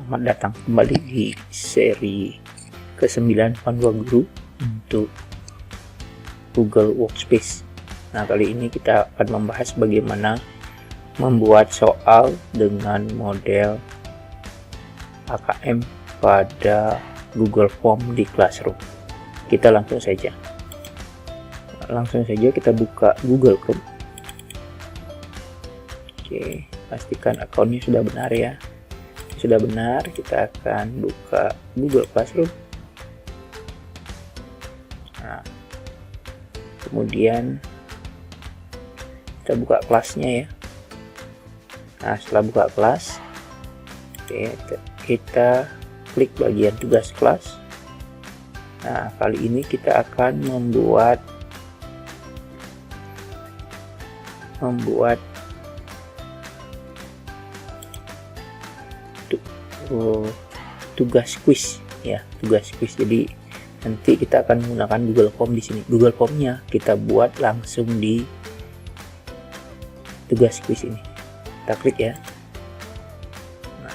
Selamat datang kembali di seri ke-9 Panduan Guru untuk Google Workspace. Nah, kali ini kita akan membahas bagaimana membuat soal dengan model AKM pada Google Form di Classroom. Kita langsung saja kita buka Google Chrome. Oke, pastikan akunnya sudah benar ya. Sudah benar, kita akan buka Google Classroom. Nah, kemudian kita buka kelasnya ya. Nah, setelah buka kelas, oke, kita klik bagian tugas kelas. Nah, kali ini kita akan membuat tugas quiz ya, tugas quiz. Jadi nanti kita akan menggunakan Google Form di sini. Google Formnya kita buat langsung di tugas quiz ini. Kita klik ya. Nah,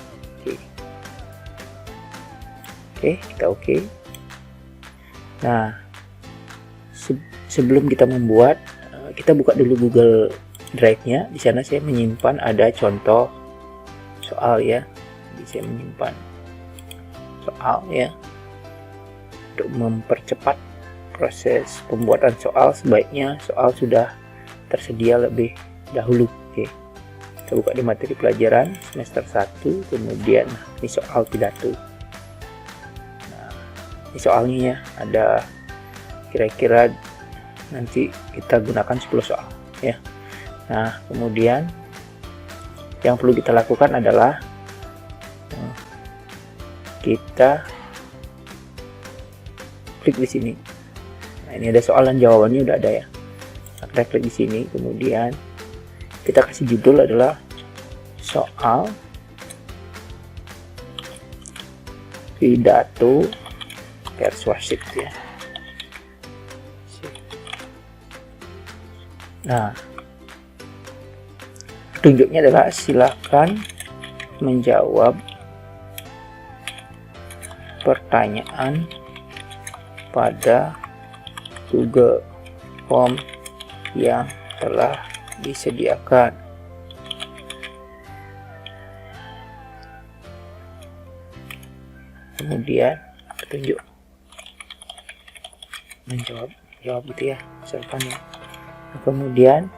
oke, kita oke. Nah, sebelum kita membuat, kita buka dulu Google Drive-nya. Di sana saya menyimpan ada contoh soal ya. Saya menyimpan soal ya. Untuk mempercepat proses pembuatan soal, sebaiknya soal sudah tersedia lebih dahulu. Oke, kita buka di materi pelajaran semester 1, kemudian ini soal pidato. Nah, ini soalnya ya, ada kira-kira nanti kita gunakan 10 soal ya. Nah, kemudian yang perlu kita lakukan adalah kita klik di sini. Nah, ini ada soal dan jawabannya udah ada ya. Nah, kita klik di sini, kemudian kita kasih judul adalah soal pidato persuasif ya. Nah, petunjuknya adalah silakan menjawab pertanyaan pada Google Form yang telah disediakan. Kemudian petunjuk menjawab gitu ya, misalkan ya. Nah, kemudian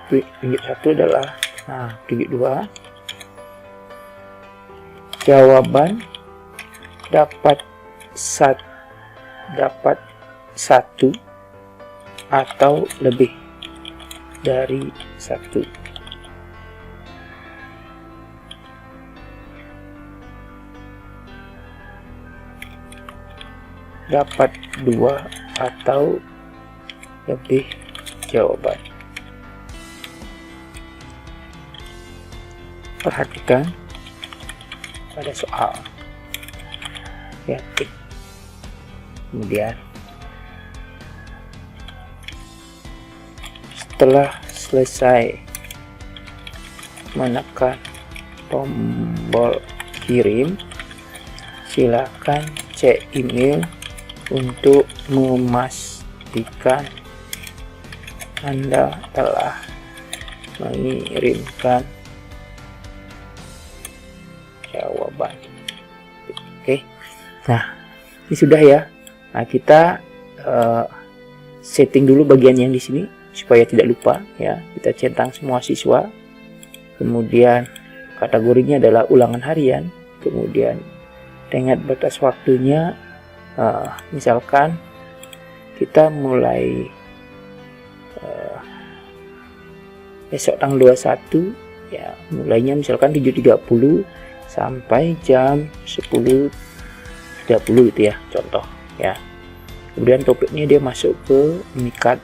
petunjuk 1 adalah, nah, petunjuk 2, jawaban dapat satu atau lebih dari 1. Dapat 2 atau lebih jawaban. Perhatikan pada soal ya, tik. Kemudian setelah selesai menekan tombol kirim, silakan cek email untuk memastikan Anda telah mengirimkan jawaban. Oke, nah ini sudah ya. Nah, kita setting dulu bagian yang di sini supaya tidak lupa ya. Kita centang semua siswa. Kemudian kategorinya adalah ulangan harian. Kemudian tenggat batas waktunya, misalkan kita mulai besok tanggal 21 ya, mulainya misalkan 7.30 sampai jam 10.30 gitu ya, contoh ya. Kemudian topiknya dia masuk ke mikat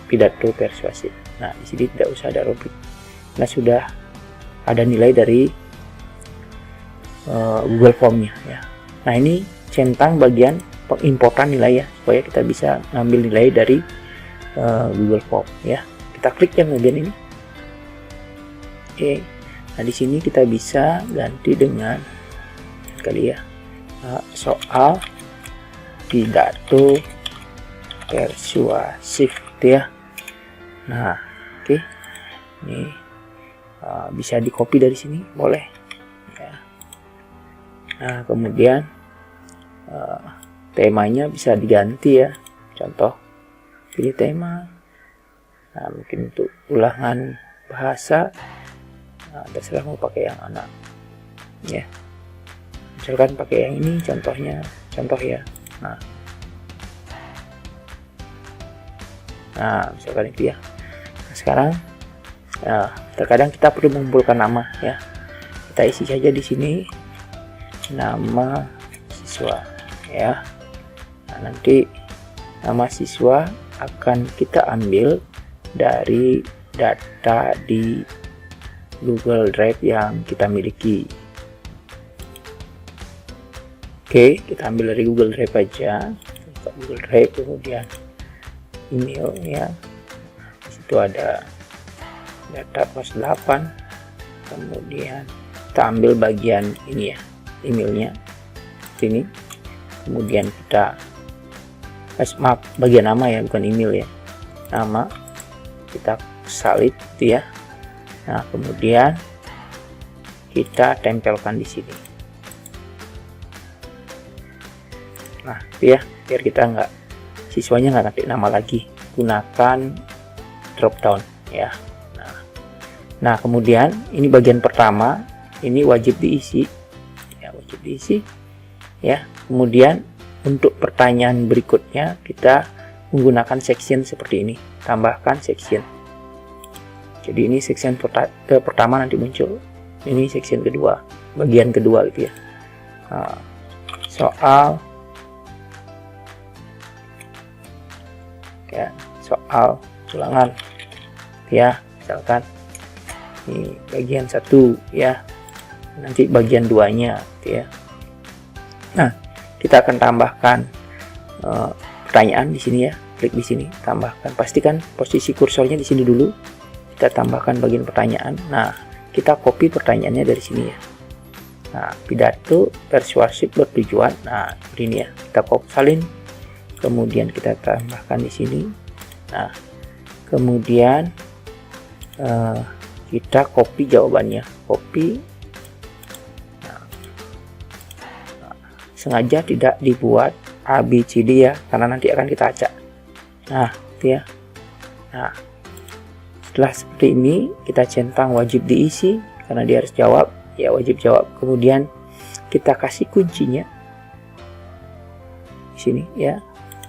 pidato persuasif. Nah, di sini tidak usah ada rubrik. Nah, sudah ada nilai dari Google Formnya ya. Nah, ini centang bagian pengimportan nilai ya, supaya kita bisa ngambil nilai dari Google Form ya. Kita klik yang bagian ini. Oke. Nah, di sini kita bisa ganti dengan kali ya. Soal pidato persuasif gitu ya. Nah, oke. Ini bisa di copy dari sini, boleh ya. Nah, kemudian temanya bisa diganti ya. Contoh, pilih tema. Nah, mungkin untuk ulangan bahasa, terserah mau pakai yang mana ya. Misalkan pakai yang ini contoh ya. Nah, misalkan itu ya. Nah, sekarang terkadang kita perlu mengumpulkan nama ya. Kita isi saja di sini nama siswa ya. Nah, nanti nama siswa akan kita ambil dari data di Google Drive yang kita miliki. Oke, kita ambil dari Google Drive aja. Google Drive, kemudian email ya. Di situ ada data kelas 8. Kemudian kita ambil bagian ini ya, emailnya sini. Kemudian kita maaf, bagian nama ya, bukan email ya. Nama kita salin itu ya. Nah, kemudian kita tempelkan di sini. Nah, itu ya, biar kita siswanya nggak ketik nama lagi, gunakan drop down ya. Nah, kemudian ini bagian pertama, ini wajib diisi ya, wajib diisi ya. Kemudian untuk pertanyaan berikutnya kita menggunakan section seperti ini, tambahkan section. Jadi ini section pertama nanti muncul, ini section kedua, bagian kedua gitu ya. Nah, soal ya, soal ulangan ya, misalkan ini bagian 1 ya, nanti bagian 2-nya gitu ya. Nah, kita akan tambahkan pertanyaan di sini ya, klik di sini, tambahkan, pastikan posisi kursornya di sini dulu. Kita tambahkan bagian pertanyaan. Nah, kita copy pertanyaannya dari sini ya. Nah, pidato persuasif bertujuan. Nah, ini ya, kita copy salin, kemudian kita tambahkan di sini. Nah, kemudian kita copy jawabannya, copy. Nah, sengaja tidak dibuat ABCD ya, karena nanti akan kita acak. Nah, itu ya. Nah, setelah seperti ini kita centang wajib diisi karena dia harus jawab ya, wajib jawab. Kemudian kita kasih kuncinya di sini ya.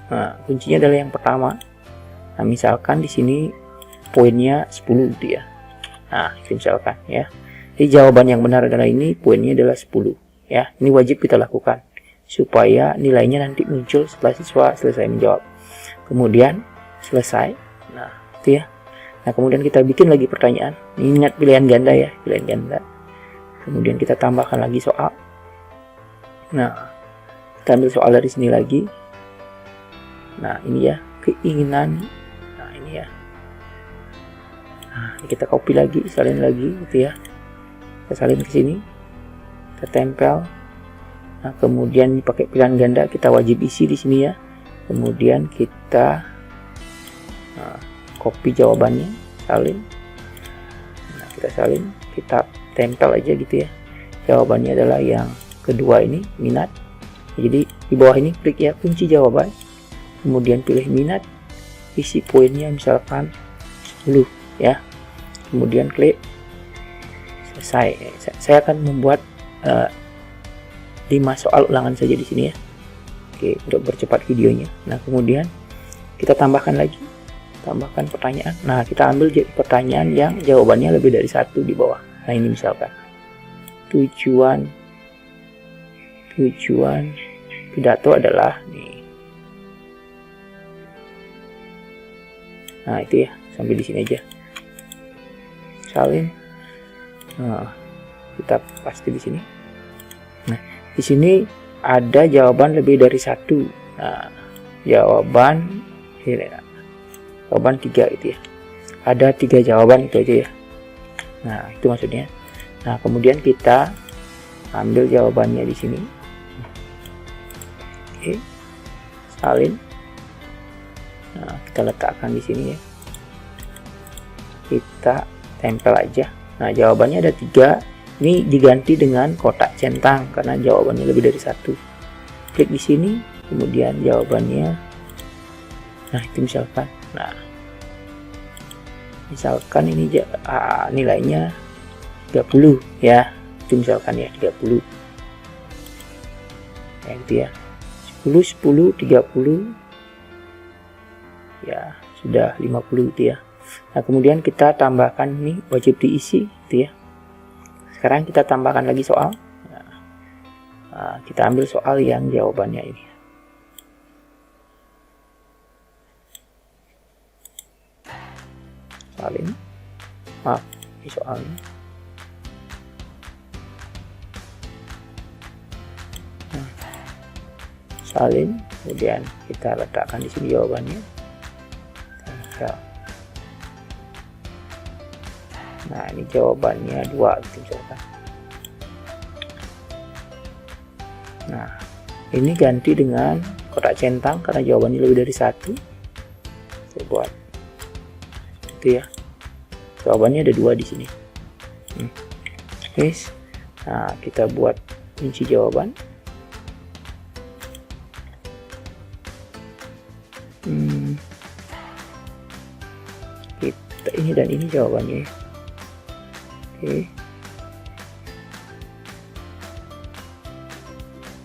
Nah, kuncinya adalah yang pertama. Nah, misalkan di sini poinnya 10 gitu ya. Nah, itu misalkan ya. Jadi jawaban yang benar adalah ini, poinnya adalah 10 ya. Ini wajib kita lakukan supaya nilainya nanti muncul setelah siswa selesai menjawab. Kemudian selesai. Nah, itu ya. Nah, kemudian kita bikin lagi pertanyaan. Ingat pilihan ganda ya, pilihan ganda. Kemudian kita tambahkan lagi soal. Nah, kita ambil soal dari sini lagi. Nah, ini ya, keinginan. Nah, ini ya. Nah, kita copy lagi, salin lagi gitu ya. Kita salin ke sini. Kita tempel. Nah, kemudian pakai pilihan ganda, kita wajib isi di sini ya. Kemudian kita copy jawabannya, salin. Nah, kita salin, kita tempel aja gitu ya. Jawabannya adalah yang kedua ini, minat. Jadi di bawah ini klik ya, kunci jawaban. Kemudian pilih minat, isi poinnya misalkan 10 ya. Kemudian klik selesai. Saya akan membuat 5 soal ulangan saja di sini ya. Oke, untuk percepat videonya. Nah, kemudian kita tambahkan lagi, tambahkan pertanyaan. Nah, kita ambil pertanyaan yang jawabannya lebih dari 1 di bawah. Nah, ini misalkan tujuan pidato adalah nih. Nah, itu ya, sampai di sini aja. Salin. Nah, kita pasti di sini. Nah, di sini ada jawaban lebih dari 1. Nah, jawaban 3 itu ya. Ada 3 jawaban itu aja ya. Nah, itu maksudnya. Nah, kemudian kita ambil jawabannya di sini. Oke, salin. Nah, kita letakkan di sini ya. Kita tempel aja. Nah, jawabannya ada 3. Ini diganti dengan kotak centang karena jawabannya lebih dari 1. Klik di sini, kemudian jawabannya. Nah, itu misalkan. Nah, misalkan ini nilainya 30 ya. Itu misalkan ya 30. Ya gitu ya. 10, 10, 30. Ya, sudah 50 itu ya. Nah, kemudian kita tambahkan ini wajib diisi gitu ya. Sekarang kita tambahkan lagi soal. Nah, kita ambil soal yang jawabannya ini. Salin. Maaf, ini soalnya. Nah, salin, kemudian kita letakkan di sini jawabannya. Nah, ini jawabannya 2 gitu misalkan. Nah, ini ganti dengan kotak centang karena jawabannya lebih dari 1. Saya buat itu ya. Jawabannya ada 2 di sini. Yes. Nah, kita buat kunci jawaban. Kita ini dan ini jawabannya. Oke.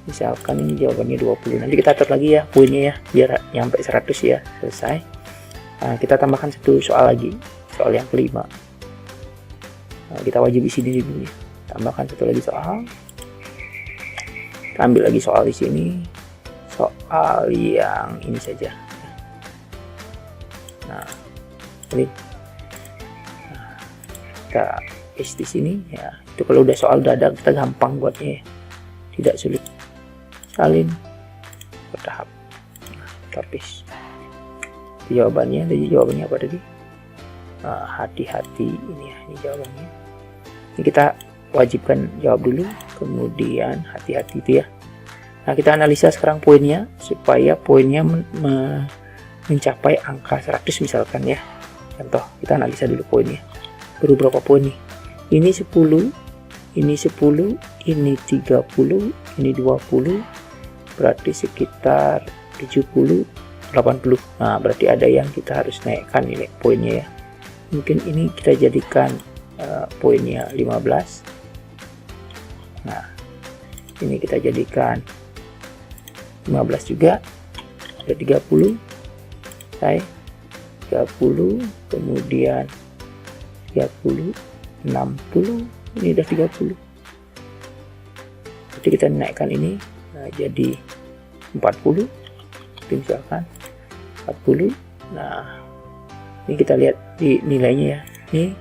Misalkan ini jawabannya 20. Nanti kita atur lagi ya poinnya ya, biar nyampe 100 ya. Selesai. Nah, kita tambahkan 1 soal lagi. Soal yang kelima. Nah, kita wajib isi dulu ya. Tambahkan 1 lagi soal. Kita ambil lagi soal di sini. Soal yang ini saja. Nah, ini. Nah, kita paste di sini ya. Itu kalau udah soal dadak kita gampang buatnya ya. Tidak sulit. Salin bertahap. Nah, kita paste. Jawabannya apa tadi? Hati-hati ini ya, ini jawabannya. Ini kita wajibkan jawab dulu, kemudian hati-hati itu ya. Nah, kita analisa sekarang poinnya supaya poinnya mencapai angka 100 misalkan ya. Contoh, kita analisa dulu poinnya. Baru berapa poin nih? Ini 10, ini 10, ini 30, ini 20, berarti sekitar 70, 80. Nah, berarti ada yang kita harus naikkan nilai poinnya ya. Mungkin ini kita jadikan poinnya 15. Nah, ini kita jadikan 15 juga. Ada 30. Saya 30, kemudian 30, 60, ini udah 30. Jadi kita naikkan ini jadi 40. Misalkan 40. Nah, ini kita lihat di nilainya ya.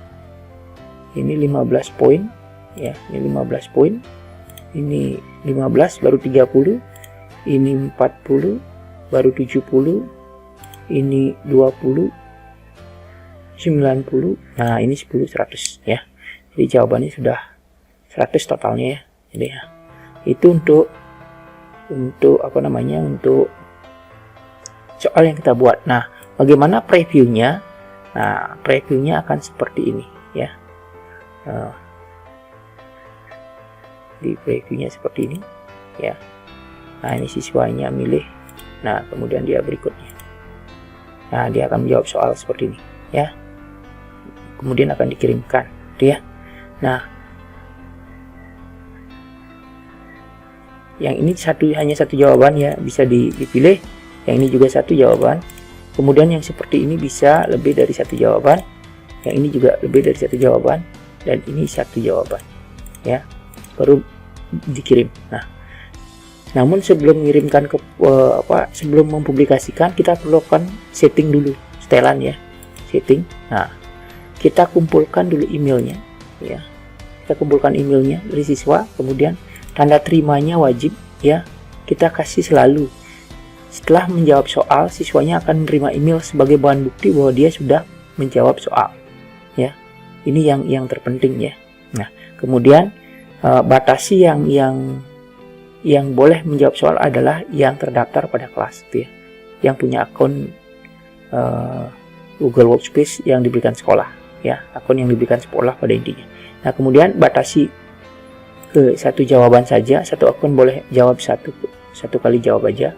Ini 15 poin ya, ini 15 poin. Ini 15 baru 30. Ini 40 baru 70. Ini 20, 90. Nah, ini 10, 100 ya. Jadi jawabannya sudah 100 totalnya ya. Jadi ya, itu untuk apa namanya, untuk soal yang kita buat. Nah, bagaimana previewnya? Nah, previewnya akan seperti ini ya. Di previewnya seperti ini ya. Nah, ini siswanya milih. Nah, kemudian dia berikutnya. Nah, dia akan menjawab soal seperti ini ya. Kemudian akan dikirimkan ya. Nah, yang ini hanya satu jawaban ya, bisa dipilih. Yang ini juga satu jawaban. Kemudian yang seperti ini bisa lebih dari satu jawaban. Yang ini juga lebih dari satu jawaban. Dan ini satu jawaban ya. Baru dikirim. Nah, namun sebelum mengirimkan ke sebelum mempublikasikan, kita perlu lakukan setting dulu, setelan ya, setting. Nah, kita kumpulkan dulu emailnya ya. Kita kumpulkan emailnya dari siswa, kemudian tanda terimanya wajib ya, kita kasih selalu. Setelah menjawab soal, siswanya akan menerima email sebagai bahan bukti bahwa dia sudah menjawab soal ya. Ini yang terpenting ya. Nah, kemudian batasi yang boleh menjawab soal adalah yang terdaftar pada kelas gitu ya, yang punya akun Google Workspace yang diberikan sekolah ya, akun yang diberikan sekolah pada intinya. Nah, kemudian batasi ke satu jawaban saja, satu akun boleh jawab satu kali jawab aja.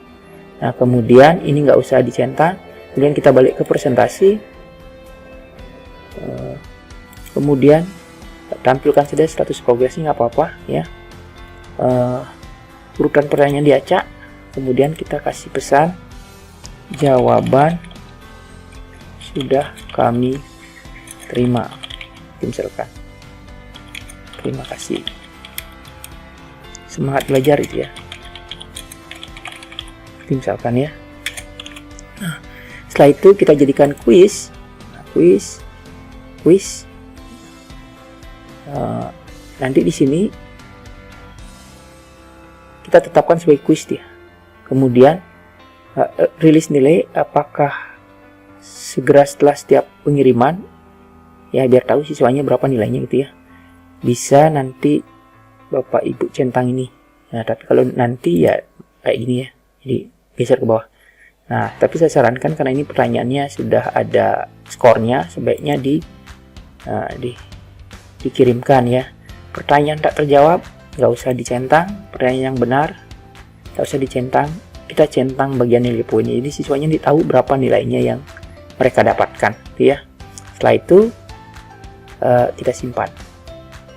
Nah, kemudian ini nggak usah dicentang. Kemudian kita balik ke presentasi. Kemudian tampilkan saja status progresnya, nggak apa-apa ya. Urutan pertanyaan diacak. Kemudian kita kasih pesan jawaban sudah kami terima, misalkan. Terima kasih. Semangat belajar itu ya. Misalkan ya. Nah, setelah itu kita jadikan kuis. Nah, kuis. Nanti di sini kita tetapkan sebagai kuis dia. Kemudian rilis nilai apakah segera setelah setiap pengiriman ya, biar tahu siswanya berapa nilainya gitu ya. Bisa nanti Bapak Ibu centang ini. Nah, tapi kalau nanti ya kayak gini ya, jadi geser ke bawah. Nah, tapi saya sarankan karena ini pertanyaannya sudah ada skornya, sebaiknya dikirimkan ya. Pertanyaan tak terjawab nggak usah dicentang, pertanyaan yang benar nggak usah dicentang, kita centang bagian nilai poinnya, jadi siswanya tahu berapa nilainya yang mereka dapatkan gitu ya. Setelah itu kita simpan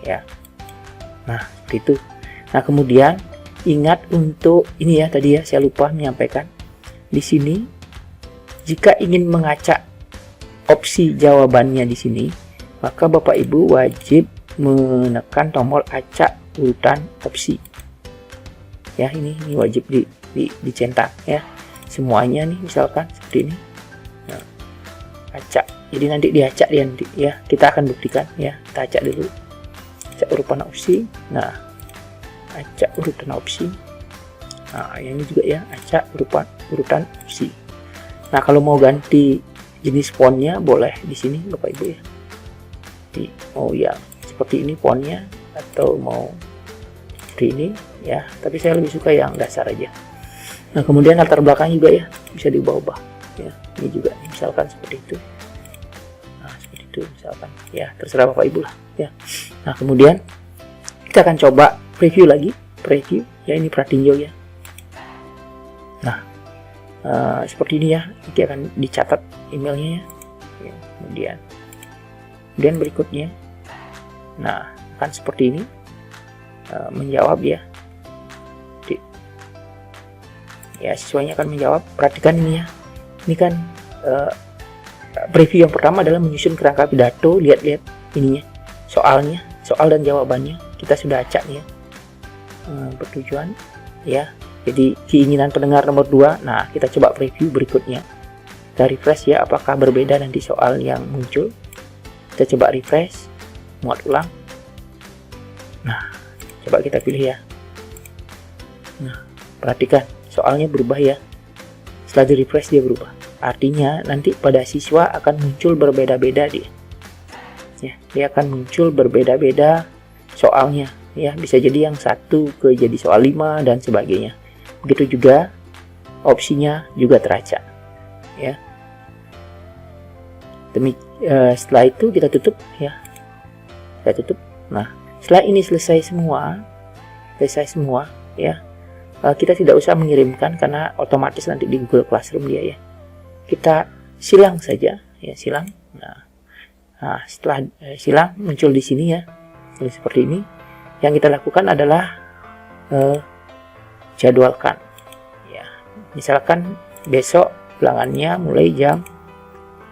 ya. Nah, seperti itu. Nah, kemudian ingat untuk ini ya, tadi ya saya lupa menyampaikan di sini, jika ingin mengacak opsi jawabannya di sini, maka Bapak Ibu wajib menekan tombol acak urutan opsi. Ya, ini wajib dicetak ya. Semuanya nih misalkan seperti ini. Nah, acak. Jadi nanti diacak dia nanti ya. Kita akan buktikan ya. Kita acak dulu. Acak urutan opsi. Nah, acak urutan opsi. Nah, ini juga ya, acak urutan opsi. Nah, kalau mau ganti jenis fontnya boleh di sini Bapak Ibu ya. Mau yang seperti ini fontnya atau mau seperti ini ya, tapi saya lebih suka yang dasar aja. Nah, kemudian latar belakang juga ya bisa diubah-ubah ya, ini juga misalkan seperti itu. Nah, seperti itu misalkan ya, terserah Bapak Ibu lah ya. Nah, kemudian kita akan coba preview lagi, preview ya, ini pratinjau ya. Nah, seperti ini ya, nanti akan dicatat emailnya ya. Kemudian berikutnya, nah kan seperti ini, menjawab ya. Ya, siswanya akan menjawab. Perhatikan ini ya, ini kan preview yang pertama adalah menyusun kerangka pidato. Lihat ininya, soalnya, soal dan jawabannya kita sudah acak ya. Bertujuan ya, jadi keinginan pendengar nomor 2. Nah, kita coba preview berikutnya. Kita refresh ya, apakah berbeda nanti soal yang muncul. Kita coba refresh, muat ulang. Nah, coba kita pilih ya. Nah, perhatikan soalnya berubah ya. Setelah di refresh dia berubah. Artinya nanti pada siswa akan muncul berbeda-beda dia. Ya, dia akan muncul berbeda-beda soalnya. Ya, bisa jadi yang satu ke jadi soal 5 dan sebagainya. Begitu juga opsinya juga teracak. Ya. Setelah itu kita tutup ya. Kita tutup. Nah, setelah ini selesai semua ya, kita tidak usah mengirimkan karena otomatis nanti di Google Classroom dia ya. Kita silang saja ya, silang. Nah, setelah silang muncul di sini ya, seperti ini. Yang kita lakukan adalah jadwalkan ya. Misalkan besok ulangannya mulai jam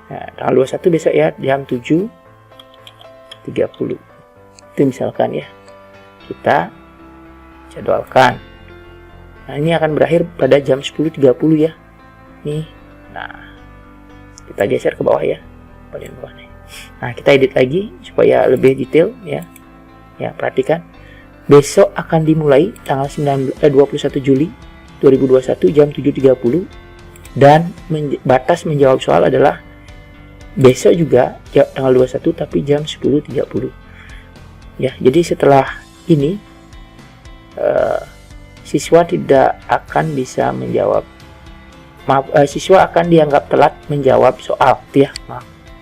tanggal 21 besok ya, jam 7.30. Itu misalkan ya, kita jadwalkan. Nah, ini akan berakhir pada jam 10.30 ya. Nih, nah kita geser ke bawah ya, bagian bawah nih. Nah, kita edit lagi supaya lebih detail ya. Ya, perhatikan. Besok akan dimulai tanggal 21 Juli 2021 jam 7.30 dan batas menjawab soal adalah besok juga tanggal 21 tapi jam 10.30. Ya, jadi setelah ini siswa tidak akan bisa menjawab. Siswa akan dianggap telat menjawab soal, ya.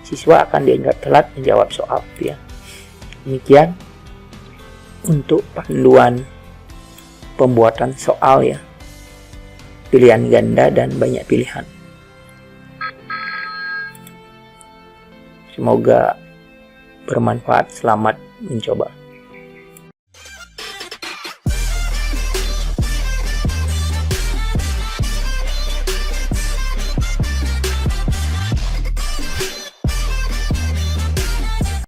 Siswa akan dianggap telat menjawab soal, ya. Demikian untuk panduan pembuatan soal, ya. Pilihan ganda dan banyak pilihan. Semoga bermanfaat. Selamat mencoba.